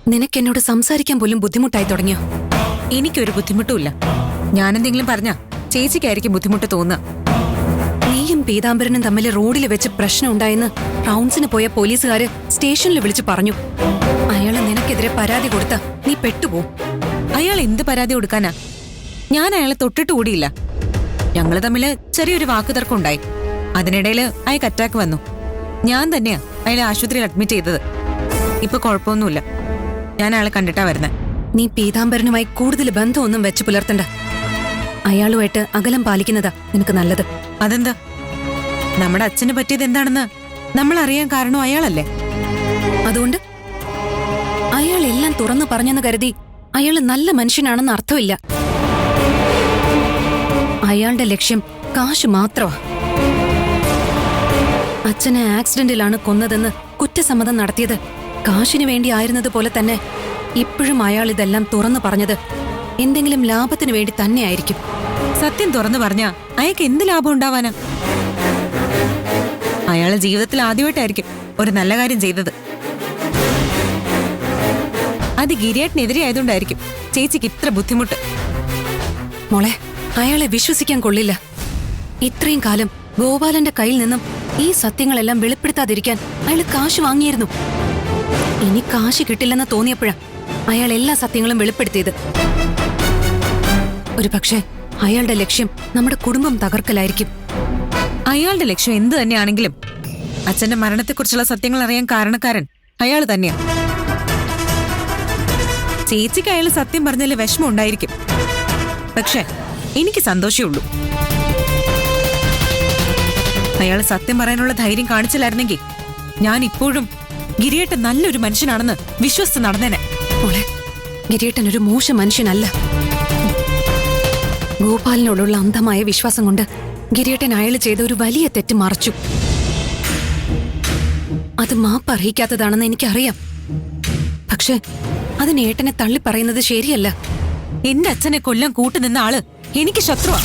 നിനക്കെന്നോട് സംസാരിക്കാൻ പോലും ബുദ്ധിമുട്ടായി തുടങ്ങിയോ? എനിക്കൊരു ബുദ്ധിമുട്ടുമില്ല. ഞാനെന്തെങ്കിലും പറഞ്ഞാ ചേച്ചിക്കായിരിക്കും ബുദ്ധിമുട്ട് തോന്നുക. നീയും പീതാംബരനും തമ്മിൽ റോഡിൽ വെച്ച് പ്രശ്നം ഉണ്ടായെന്ന് റൗണ്ട്സിന് പോയ പോലീസുകാര് സ്റ്റേഷനിൽ വിളിച്ചു പറഞ്ഞു. അയാള് നിനക്കെതിരെ പരാതി കൊടുത്ത നീ പെട്ടുപോ. അയാൾ എന്ത് പരാതി കൊടുക്കാനാ? ഞാൻ അയാളെ തൊട്ടിട്ട് കൂടിയില്ല. ഞങ്ങള് തമ്മില് ചെറിയൊരു വാക്കുതർക്കം ഉണ്ടായി. അതിനിടയില് അയാൾക്ക് അറ്റാക്ക് വന്നു. ഞാൻ തന്നെയാ അയാളെ ആശുപത്രിയിൽ അഡ്മിറ്റ് ചെയ്തത്. ഇപ്പൊ കുഴപ്പമൊന്നുമില്ല. ഞാൻ അയാളെ കണ്ടിട്ടാ വരുന്നേ. നീ പീതാംബരനുമായി കൂടുതൽ ബന്ധമൊന്നും വെച്ച് പുലർത്തണ്ട. അയാളുമായിട്ട് അകലം പാലിക്കുന്നതാ നിനക്ക് നല്ലത്. അതെന്താ? നമ്മുടെ അച്ഛന് പറ്റിയത് എന്താണെന്ന് നമ്മൾ അറിയാൻ കാരണം അയാളല്ലേ? അതുകൊണ്ട് അയാൾ എല്ലാം തുറന്നു പറഞ്ഞെന്ന് കരുതി അയാള് നല്ല മനുഷ്യനാണെന്ന് അർത്ഥമില്ല. അയാളുടെ ലക്ഷ്യം കാശ് മാത്രമാ. അച്ഛനെ ആക്സിഡന്റിലാണ് കൊന്നതെന്ന് കുറ്റസമ്മതം നടത്തിയത് കാശിനു വേണ്ടി ആയിരുന്നത് പോലെ തന്നെ ഇപ്പോഴും അയാൾ ഇതെല്ലാം തുറന്നു പറഞ്ഞത് എന്തെങ്കിലും ലാഭത്തിനു വേണ്ടി തന്നെയായിരിക്കും. സത്യം തുറന്നു പറഞ്ഞാ അയാൾക്ക് എന്ത് ലാഭം ഉണ്ടാവാനാ? അയാളെ ജീവിതത്തിൽ ആദ്യമായിട്ടായിരിക്കും ഒരു നല്ല കാര്യം ചെയ്തത്. അത് ഗിരിയേട്ടനെതിരെ ആയതുകൊണ്ടായിരിക്കും ചേച്ചിക്ക് ഇത്ര ബുദ്ധിമുട്ട്. മോളെ, അയാളെ വിശ്വസിക്കാൻ കൊള്ളില്ല. ഇത്രയും കാലം ഗോപാലന്റെ കയ്യിൽ നിന്നും ഈ സത്യങ്ങളെല്ലാം വെളിപ്പെടുത്താതിരിക്കാൻ അയാൾ കാശ് വാങ്ങിയിരുന്നു. ഇനി കാശ് കിട്ടില്ലെന്ന് തോന്നിയപ്പോഴാ അയാൾ എല്ലാ സത്യങ്ങളും വെളിപ്പെടുത്തിയത്. ഒരു പക്ഷേ അയാളുടെ ലക്ഷ്യം നമ്മുടെ കുടുംബം തകർക്കലായിരിക്കും. അയാളുടെ ലക്ഷ്യം എന്ത് തന്നെയാണെങ്കിലും അച്ഛന്റെ മരണത്തെക്കുറിച്ചുള്ള സത്യങ്ങൾ അറിയാൻ കാരണക്കാരൻ അയാൾ തന്നെയാ. ചേച്ചിക്ക് അയാൾ സത്യം പറഞ്ഞതിൽ വിഷമം ഉണ്ടായിരിക്കും. പക്ഷെ എനിക്ക് സന്തോഷമേ ഉള്ളൂ. അയാൾ സത്യം പറയാനുള്ള ധൈര്യം കാണിച്ചില്ലായിരുന്നെങ്കിൽ ഞാൻ ഇപ്പോഴും ഗിരിയേട്ടൻ നല്ലൊരു മനുഷ്യനാണെന്ന് വിശ്വസിച്ച് നടന്നേനെ. മോളെ, ഗിരിയേട്ടൻ ഒരു മോശം മനുഷ്യനല്ല. ഗോപാലിനോടുള്ള അന്ധമായ വിശ്വാസം കൊണ്ട് ഗിരിയേട്ടൻ അയാൾ ചെയ്ത ഒരു വലിയ തെറ്റ് മറച്ചു. അത് മാപ്പർഹിക്കാത്തതാണെന്ന് എനിക്കറിയാം. പക്ഷെ അതിന് ഏട്ടനെ തള്ളിപ്പറയുന്നത് ശരിയല്ല. എന്റെ അച്ഛനെ കൊല്ലാൻ കൂട്ടുനിന്ന ആള് എനിക്ക് ശത്രുവാ.